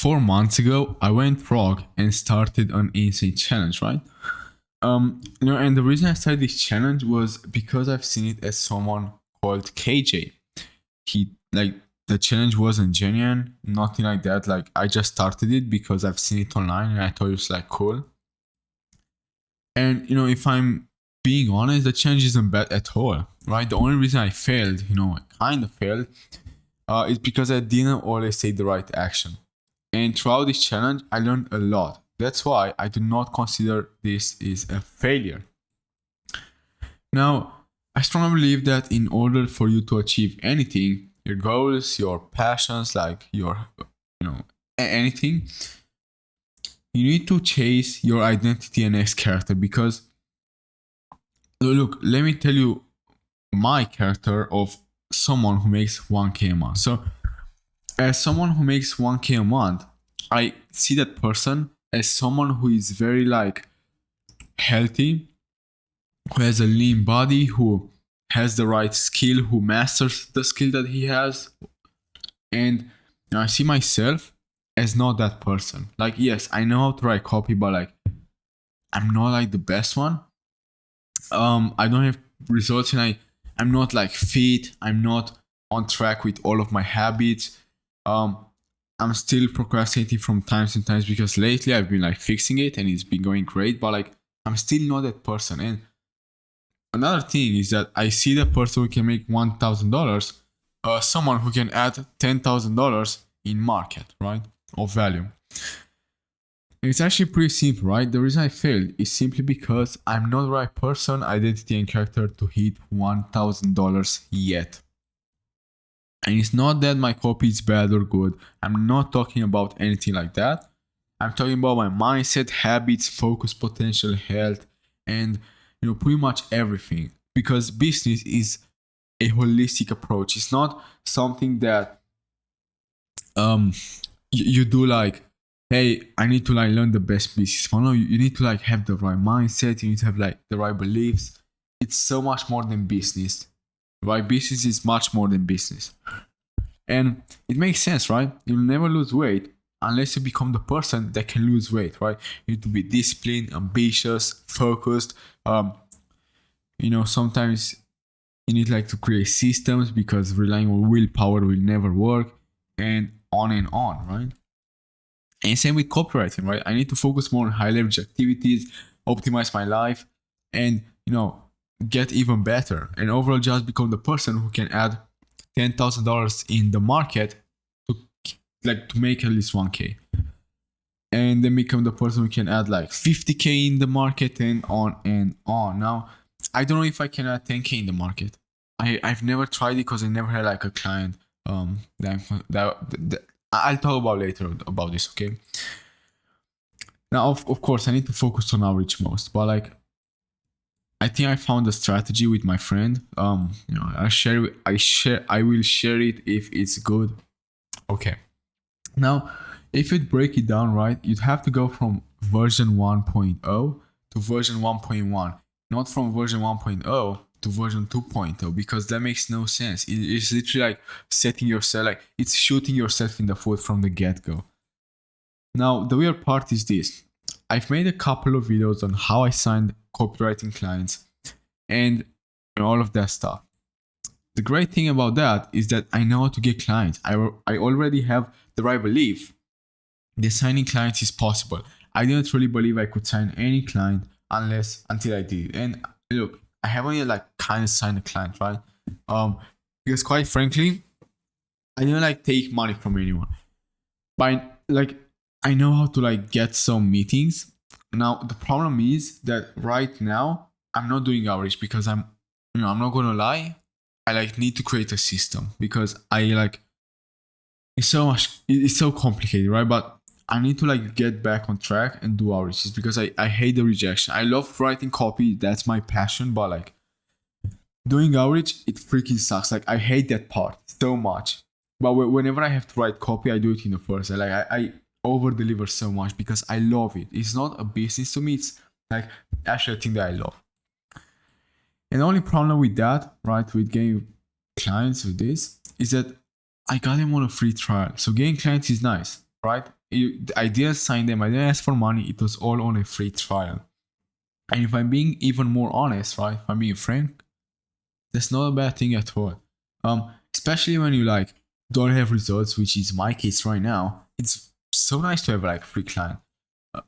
4 months ago, I went rogue and started an insane challenge, right? And the reason I started this challenge was because I've seen it as someone called KJ. He like the challenge wasn't genuine, nothing like that. Like I just started it because I've seen it online and I thought it was like cool. And if I'm being honest, the challenge isn't bad at all, right? The only reason I failed, I kind of failed, is because I didn't always take the right action. And throughout this challenge, I learned a lot. That's why I do not consider this is a failure. Now, I strongly believe that in order for you to achieve anything, your goals, your passions, like your, anything, you need to chase your identity and next character. Because look, let me tell you my character of someone who makes 1k a month. So as someone who makes 1k a month, I see that person as someone who is very like healthy, who has a lean body, who has the right skill, who masters the skill that he has. And I see myself as not that person. Like, yes, I know how to write copy, but like I'm not like the best one. I don't have results, and I'm not like fit. I'm not on track with all of my habits. I'm still procrastinating from times and times because lately I've been like fixing it and it's been going great, but like I'm still not that person. And another thing is that I see the person who can make $1,000, someone who can add $10,000 in market, right, of value. And it's actually pretty simple, right? The reason I failed is simply because I'm not the right person, identity, and character to hit $1,000 yet. And it's not that my copy is bad or good. I'm not talking about anything like that. I'm talking about my mindset, habits, focus, potential, health, and pretty much everything. Because business is a holistic approach. It's not something that you do like, hey, I need to like learn the best business. No, you need to like have the right mindset. You need to have like the right beliefs. It's so much more than business, right? Business is much more than business. And it makes sense, right? You'll never lose weight unless you become the person that can lose weight, right? You need to be disciplined, ambitious, focused. Sometimes you need like to create systems because relying on willpower will never work, and on, right? And same with copywriting, right? I need to focus more on high leverage activities, optimize my life, and get even better. And overall, just become the person who can add $10,000 in the market to make at least 1k, and then become the person who can add like 50k in the market, and on and on. Now, I don't know if I can add 10k in the market. I've never tried it because I never had like a client. That I'll talk about later about this, okay? Now, of course, I need to focus on outreach most, but like, I think I found a strategy with my friend. I will share it if it's good. Okay. Now, if you'd break it down, right, you'd have to go from version 1.0 to version 1.1, not from version 1.0 to version 2.0, because that makes no sense. It's literally like setting yourself, like it's shooting yourself in the foot from the get-go. Now, the weird part is this. I've made a couple of videos on how I signed copywriting clients and all of that stuff. The great thing about that is that I know how to get clients. I already have the right belief that signing clients is possible. I didn't really believe I could sign any client until I did. And look, I haven't yet like kind of signed a client, right? Because quite frankly, I didn't like take money from anyone. But like, I know how to like get some meetings. Now the problem is that right now I'm not doing outreach because I'm not gonna lie, I like need to create a system because I like it's so complicated, right? But I need to like get back on track and do outreaches because I hate the rejection. I love writing copy, that's my passion, but like doing outreach, it freaking sucks. Like I hate that part so much. But whenever I have to write copy, I do it in the first. I over deliver so much because I love it. It's not a business to me. It's like actually a thing that I love. And the only problem with that, right, with getting clients with this, is that I got them on a free trial. So getting clients is nice, right? I didn't sign them. I didn't ask for money. It was all on a free trial. And if I'm being even more honest, right? If I'm being frank, that's not a bad thing at all. Especially when you like don't have results, which is my case right now. It's so nice to have like a free client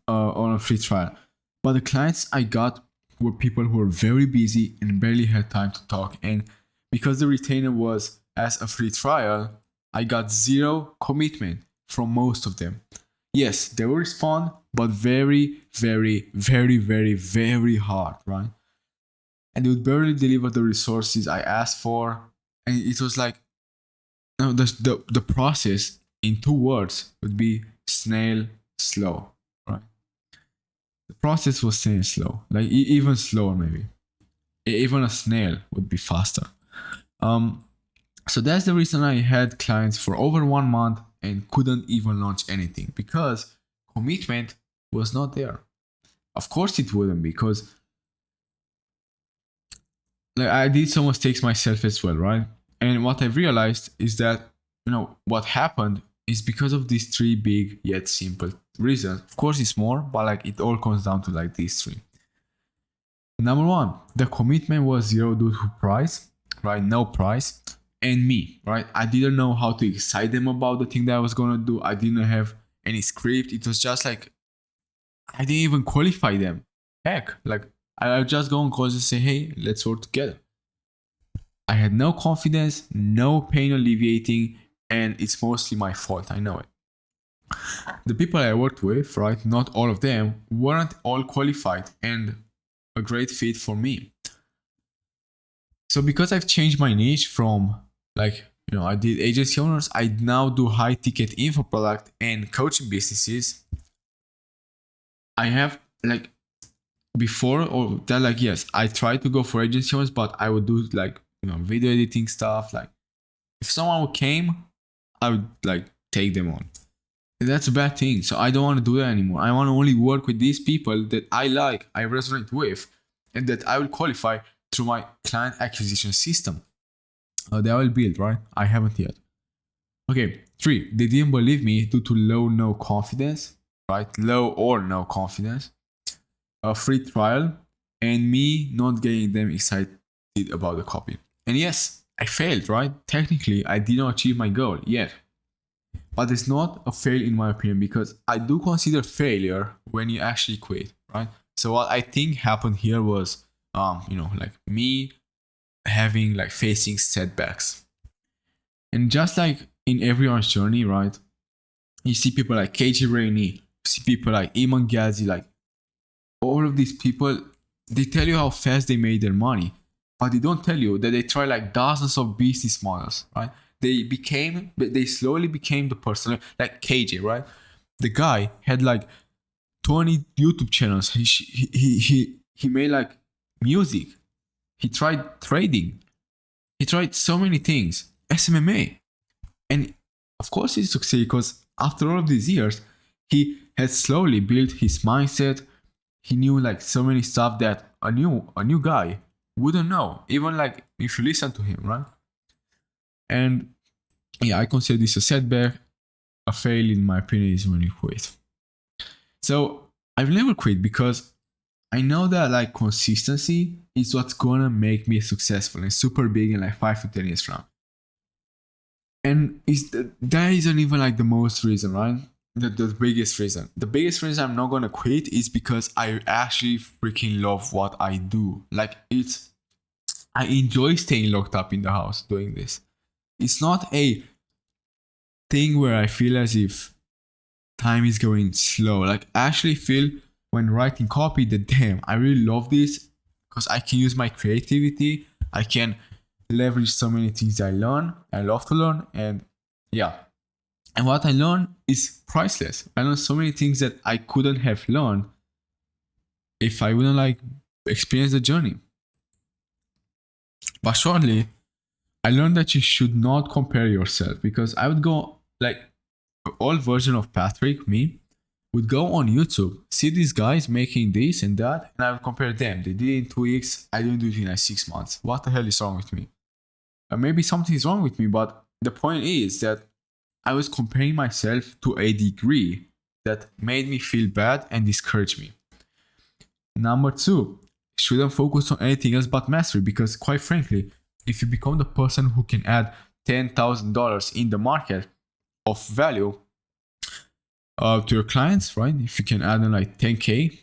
on a free trial. But the clients I got were people who were very busy and barely had time to talk. And because the retainer was as a free trial, I got zero commitment from most of them. Yes, they will respond, but very, very, very, very, very hard, right? And they would barely deliver the resources I asked for. And it was like, no, the process in 2 words would be snail slow, right? The process was snail slow, like even slower maybe. Even a snail would be faster. Um, so that's the reason I had clients for over 1 month and couldn't even launch anything because commitment was not there. Of course it wouldn't, because like I did some mistakes myself as well, right? And what I realized is that what happened is because of these three big yet simple reasons. Of course, it's more, but like it all comes down to like these three. Number one, the commitment was zero due to price, right? No price. And me, right? I didn't know how to excite them about the thing that I was gonna do. I didn't have any script. It was just like I didn't even qualify them. Heck, like I just go on calls and say, hey, let's work together. I had no confidence, no pain alleviating, and it's mostly my fault. I know it. The people I worked with, right, not all of them, weren't all qualified and a great fit for me. So because I've changed my niche from like, I did agency owners, I now do high ticket info product and coaching businesses. I have like before or that, like, yes, I tried to go for agency owners, but I would do like, video editing stuff. Like if someone came, I would like take them on. And that's a bad thing. So I don't want to do that anymore. I want to only work with these people that I like, I resonate with, and that I will qualify through my client acquisition system that I will build, right? I haven't yet. Okay, 3, they didn't believe me due to no confidence, right? Low or no confidence, a free trial, and me not getting them excited about the copy. And yes, I failed, right? Technically, I did not achieve my goal yet. But it's not a fail in my opinion, because I do consider failure when you actually quit, right? So what I think happened here was, like me having like facing setbacks. And just like in everyone's journey, right? You see people like KJ Rainey, you see people like Iman Ghazi, like all of these people, they tell you how fast they made their money, but they don't tell you that they try like dozens of business models, right? They slowly became the person like KJ, right? The guy had like 20 YouTube channels. He made like music. He tried trading. He tried so many things. SMMA. And of course he succeeded, because after all of these years, he had slowly built his mindset. He knew like so many stuff that a new guy wouldn't know, even like if you listen to him, right? And yeah, I consider this a setback. A fail, in my opinion, is when you quit. So I've never quit because I know that like consistency is what's gonna make me successful and super big in like 5 to 10 years from now. And that isn't even like the most reason, right? The biggest reason. The biggest reason I'm not gonna quit is because I actually freaking love what I do. Like I enjoy staying locked up in the house doing this. It's not a thing where I feel as if time is going slow. Like I actually feel when writing copy that damn, I really love this because I can use my creativity. I can leverage so many things I love to learn, and yeah. And what I learn is priceless. I learned so many things that I couldn't have learned if I wouldn't like experience the journey. But shortly, I learned that you should not compare yourself, because I would go like old version of Patrick, me, would go on YouTube, see these guys making this and that, and I would compare them. They did it in 2 weeks, I didn't do it in like 6 months. What the hell is wrong with me? Maybe something is wrong with me, but the point is that I was comparing myself to a degree that made me feel bad and discouraged me. Number two, shouldn't focus on anything else but mastery, because quite frankly, if you become the person who can add $10,000 in the market of value to your clients, right? If you can add in like $10K,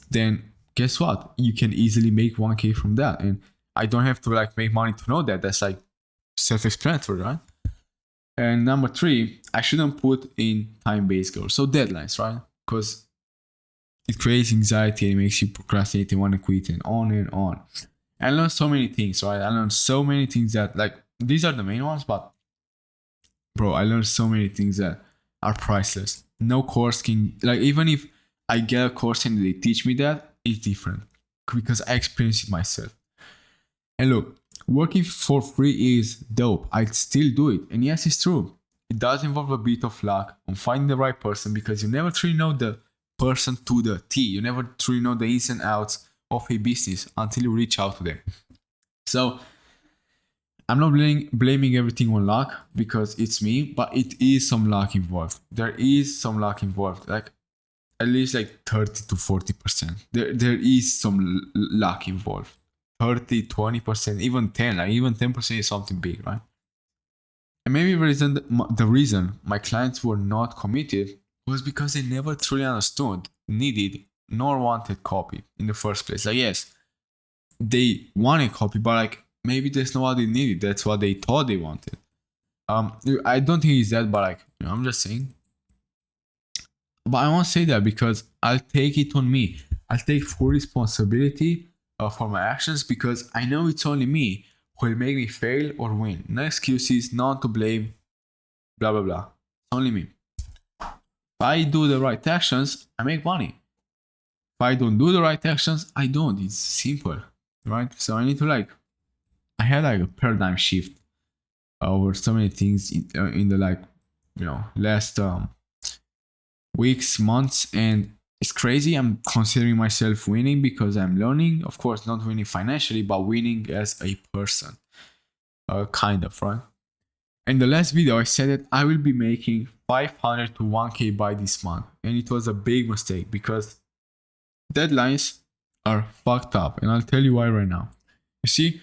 then guess what? You can easily make $1K from that. And I don't have to like make money to know that. That's like self-explanatory, right? And number three, I shouldn't put in time-based goals. So deadlines, right? Because it creates anxiety and makes you procrastinate and want to quit and on and on. I learned so many things, right? I learned so many things that like, these are the main ones, but bro, I learned so many things that are priceless. No course can, like, even if I get a course and they teach me that, it's different because I experienced it myself. And look, working for free is dope. I'd still do it. And yes, it's true. It does involve a bit of luck on finding the right person, because you never truly know the person to the T. You never truly know the ins and outs of a business until you reach out to them. So I'm not blaming everything on luck because it's me, but it is some luck involved. There is some luck involved, like at least like 30 to 40%. There is some luck involved. 30, 20%, even 10, like even 10% is something big, right? And maybe the reason my clients were not committed was because they never truly understood, needed, nor wanted copy in the first place. Like, yes, they wanted copy, but like maybe that's not what they needed. That's what they thought they wanted. I don't think it's that, but like, I'm just saying. But I won't say that because I'll take it on me. I'll take full responsibility for my actions, because I know it's only me who will make me fail or win. No excuses, not to blame, blah blah blah. It's only me. If I do the right actions, I make money. If I don't do the right actions, I don't. It's simple, right? So I need to I had like a paradigm shift over so many things in the last weeks, months, and it's crazy. I'm considering myself winning because I'm learning. Of course, not winning financially, but winning as a person. Kind of, right? In the last video, I said that I will be making 500 to 1K by this month. And it was a big mistake because deadlines are fucked up. And I'll tell you why right now. You see,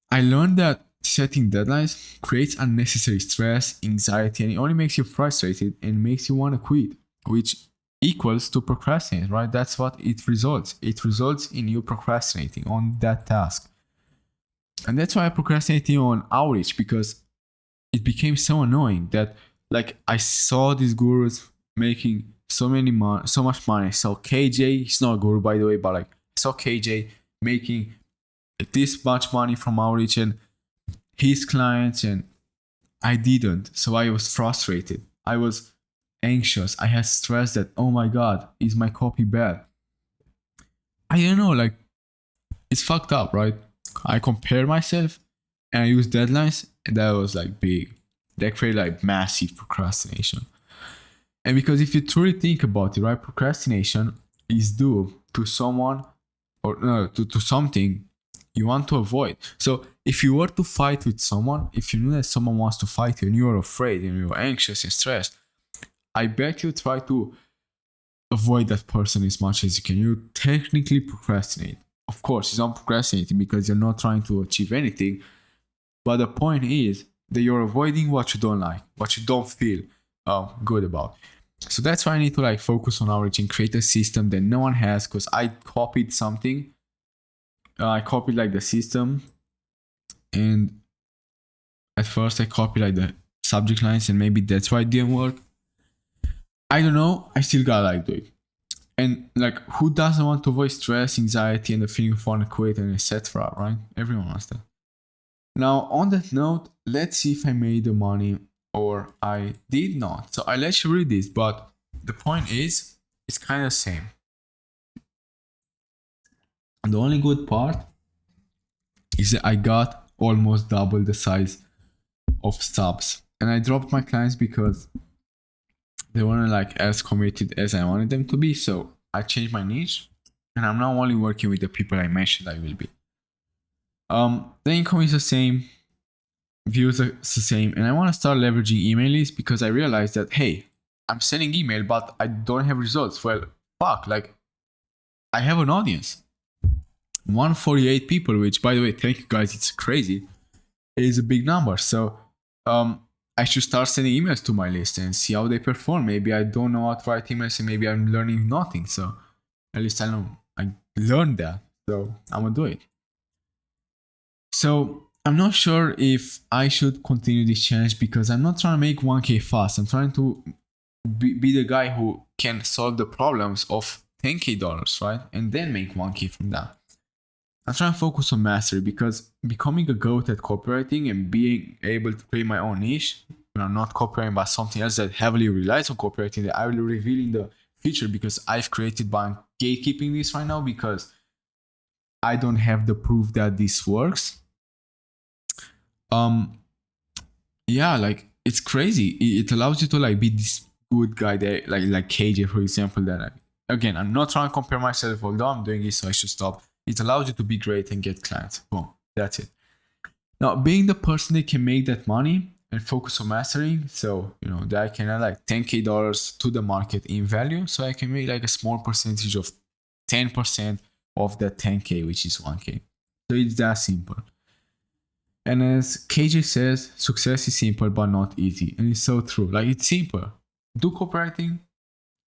I learned that setting deadlines creates unnecessary stress, anxiety, and it only makes you frustrated and makes you want to quit, which equals to procrastinate, right? That's what it results. It results in you procrastinating on that task. And that's why I procrastinated on outreach, because it became so annoying that like I saw these gurus making so much money. I saw KJ, he's not a guru by the way, but like I saw KJ making this much money from outreach and his clients, and I didn't. So I was frustrated. I was anxious. I had stress that, oh my god, is my copy bad? I don't know, like it's fucked up, right? I compare myself and I use deadlines, and that was like big. That created like massive procrastination. And because if you truly think about it, right, procrastination is due to someone or no, to something you want to avoid. So if you were to fight with someone, if you knew that someone wants to fight you and you're afraid and you're anxious and stressed, I bet you try to avoid that person as much as you can. You technically procrastinate. Of course, you're not procrastinating because you're not trying to achieve anything. But the point is that you're avoiding what you don't like, what you don't feel good about. So that's why I need to like focus on outreach and create a system that no one has, because I copied something. I copied like the system, and at first I copied like the subject lines, and maybe that's why it didn't work. I don't know. I still gotta like do it. And like, who doesn't want to avoid stress, anxiety, and the feeling of wanting to quit and etc. Right? Everyone wants that. Now, on that note, let's see if I made the money or I did not. So I let you read this, but the point is, it's kind of same. And the only good part is that I got almost double the size of subs. And I dropped my clients because they weren't like as committed as I wanted them to be. So I changed my niche, and I'm now only working with the people I mentioned I will be. The income is the same, views are the same, and I want to start leveraging email lists because I realized that, hey, I'm sending email, but I don't have results. Well, fuck, like I have an audience. 148 people, which by the way, thank you guys, it's crazy. It is a big number. So I should start sending emails to my list and see how they perform. Maybe I don't know how to write emails and maybe I'm learning nothing. So at least I know I learned that. So I'm gonna do it. So I'm not sure if I should continue this challenge because I'm not trying to make 1K fast. I'm trying to be the guy who can solve the problems of $10K, right? And then make 1K from that. I'm trying to focus on mastery because becoming a goat at copywriting and being able to create my own niche, not copywriting but something else that heavily relies on copywriting that I will reveal in the future because I've created by gatekeeping this right now because I don't have the proof that this works. Yeah, like it's crazy. It allows you to like be this good guy that like KJ, for example, that again, I'm not trying to compare myself, although I'm doing it, so I should stop. It allows you to be great and get clients. Boom. That's it. Now, being the person that can make that money and focus on mastering, so that I can add like $10K to the market in value, so I can make like a small percentage of 10% of that 10K, which is 1K. So it's that simple. And as KJ says, success is simple but not easy, and it's so true. Like it's simple. Do copywriting.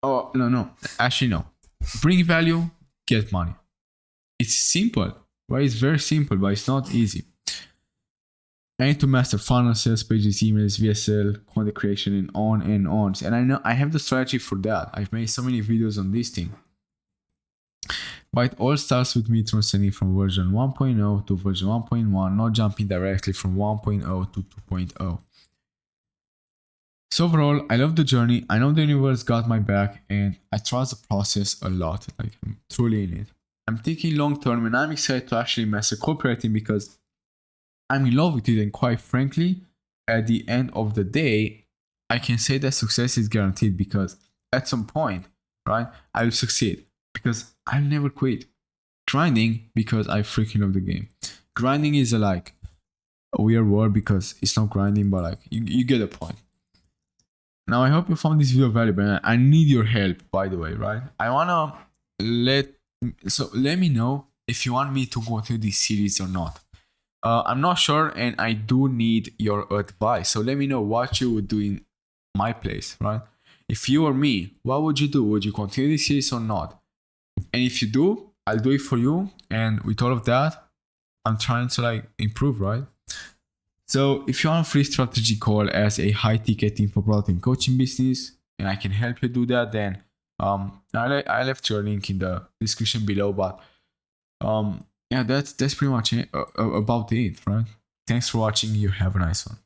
Oh no, actually no. Bring value, get money. It's simple, right? It's very simple, but it's not easy. I need to master funnel, sales pages, emails, VSL, content creation, and on and on. And I know I have the strategy for that. I've made so many videos on this thing. But it all starts with me transitioning from version 1.0 to version 1.1, not jumping directly from 1.0 to 2.0. So overall, I love the journey. I know the universe got my back, and I trust the process a lot. Like I'm truly in it. I'm thinking long term, and I'm excited to actually master copywriting because I'm in love with it. And quite frankly, at the end of the day, I can say that success is guaranteed because at some point, right, I will succeed because I'll never quit. Grinding because I freaking love the game. Grinding is a weird word because it's not grinding, but like you get the point. Now I hope you found this video valuable. I need your help, by the way, right? I wanna let me know if you want me to go through this series or not. I'm not sure, and I do need your advice. So let me know what you would do in my place, right? If you or me, what would you do? Would you continue this series or not? And if you do, I'll do it for you. And with all of that, I'm trying to improve, right? So if you want a free strategy call as a high ticket info product and coaching business, and I can help you do that, then I left your link in the description below. But yeah, that's pretty much it, about it, right? Thanks for watching. You have a nice one.